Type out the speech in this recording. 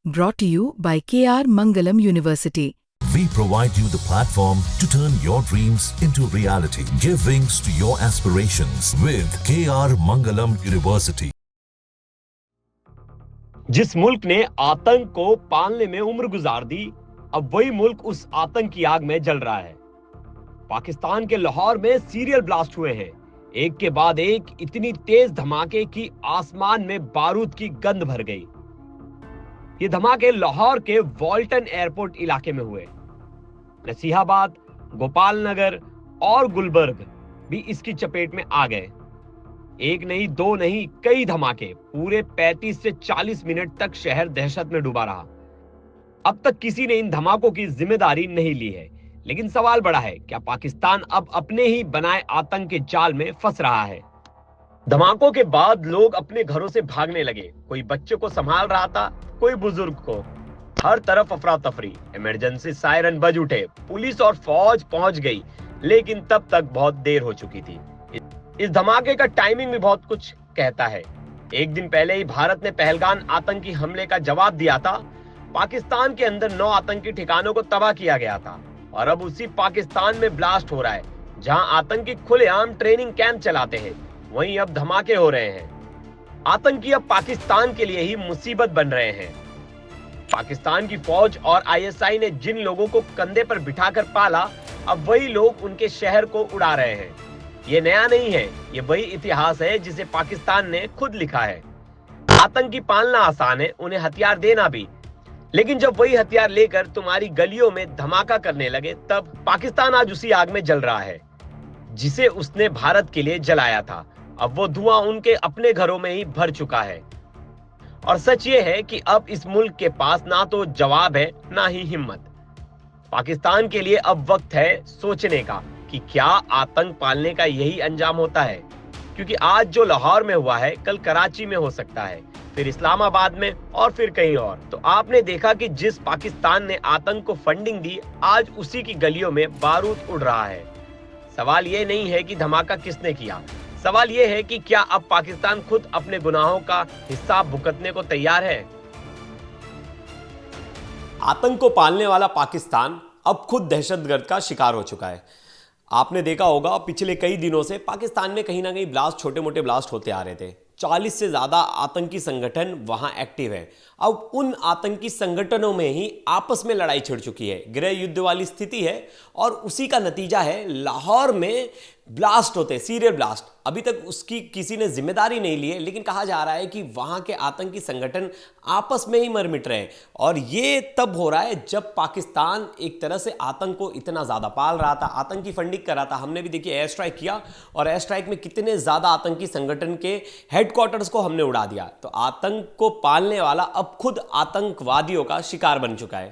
Brought to you by KR Mangalam University. We provide you the platform to turn your dreams into reality. Give wings to your aspirations with KR Mangalam University. जिस मुल्क ने आतंक को पालने में उम्र गुजार दी, अब वही मुल्क उस आतंक की आग में जल रहा है। पाकिस्तान के लाहौर में सीरियल ब्लास्ट हुए हैं, एक के बाद एक इतनी तेज धमाके की आसमान में बारूद की गंध भर गई। ये धमाके लाहौर के वॉल्टन एयरपोर्ट इलाके में हुए। नसीहाबाद, गोपाल नगर और गुलबर्ग भी इसकी चपेट में आ गए। एक नहीं, दो नहीं, कई धमाके पूरे 35 से 40 मिनट तक शहर दहशत में डूबा रहा। अब तक किसी ने इन धमाकों की जिम्मेदारी नहीं ली है, लेकिन सवाल बड़ा है, क्या पाकिस्तान अब अपने ही बनाए आतंक के जाल में फंस रहा है? धमाकों के बाद लोग अपने घरों से भागने लगे। कोई बच्चे को संभाल रहा था, कोई बुजुर्ग को। हर तरफ अफरा तफरी, इमरजेंसी सायरन बज उठे, पुलिस और फौज पहुंच गई, लेकिन तब तक बहुत देर हो चुकी थी। इस धमाके का टाइमिंग भी बहुत कुछ कहता है। एक दिन पहले ही भारत ने पहलगाम आतंकी हमले का जवाब दिया था। पाकिस्तान के अंदर 9 आतंकी ठिकानों को तबाह किया गया था, और अब उसी पाकिस्तान में ब्लास्ट हो रहा है, जहां आतंकी खुलेआम ट्रेनिंग कैंप चलाते हैं, वहीं अब धमाके हो रहे हैं। आतंकी अब पाकिस्तान के लिए ही मुसीबत बन रहे हैं। पाकिस्तान की फौज और आईएसआई ने जिन लोगों को कंधे पर बिठाकर पाला, अब वही लोग उनके शहर को उड़ा रहे हैं। ये नया नहीं है, ये वही इतिहास है जिसे पाकिस्तान ने खुद लिखा है। आतंकी पालना आसान है, उन्हें हथियार देना भी, लेकिन जब वही हथियार लेकर तुम्हारी गलियों में धमाका करने लगे, तब पाकिस्तान आज उसी आग में जल रहा है जिसे उसने भारत के लिए जलाया था। अब वो धुआं उनके अपने घरों में ही भर चुका है। और सच ये है कि अब इस मुल्क के पास ना तो जवाब है, ना ही हिम्मत। पाकिस्तान के लिए अब वक्त है सोचने का कि क्या आतंक पालने का यही अंजाम होता है, क्योंकि आज जो लाहौर में हुआ है, कल कराची में हो सकता है, फिर इस्लामाबाद में, और फिर कहीं और। तो आपने देखा कि जिस पाकिस्तान ने आतंक को फंडिंग दी, आज उसी की गलियों में बारूद उड़ रहा है। सवाल ये नहीं है कि धमाका किसने किया, सवाल ये है कि क्या अब पाकिस्तान खुद अपने गुनाहों का हिसाब भुगतने को तैयार है? आतंक को पालने वाला पाकिस्तान अब खुद दहशतगर्द का शिकार हो चुका है। आपने देखा होगा, पिछले कई दिनों से पाकिस्तान में कहीं ना कहीं ब्लास्ट, छोटे मोटे ब्लास्ट होते आ रहे थे। 40 से ज्यादा आतंकी संगठन वहां एक्टिव है। अब उन आतंकी संगठनों में ही आपस में लड़ाई छिड़ चुकी है, गृह युद्ध वाली स्थिति है, और उसी का नतीजा है लाहौर में ब्लास्ट होते, सीरियल ब्लास्ट। अभी तक उसकी किसी ने जिम्मेदारी नहीं ली है, लेकिन कहा जा रहा है कि वहां के आतंकी संगठन आपस में ही मर मिट रहे हैं। और ये तब हो रहा है जब पाकिस्तान एक तरह से आतंक को इतना ज्यादा पाल रहा था, आतंकी फंडिंग कर रहा था। हमने भी देखिए एयर स्ट्राइक किया, और एयर स्ट्राइक में कितने ज्यादा आतंकी संगठन के हेडक्वार्टर्स को हमने उड़ा दिया। तो आतंक को पालने वाला अब खुद आतंकवादियों का शिकार बन चुका है।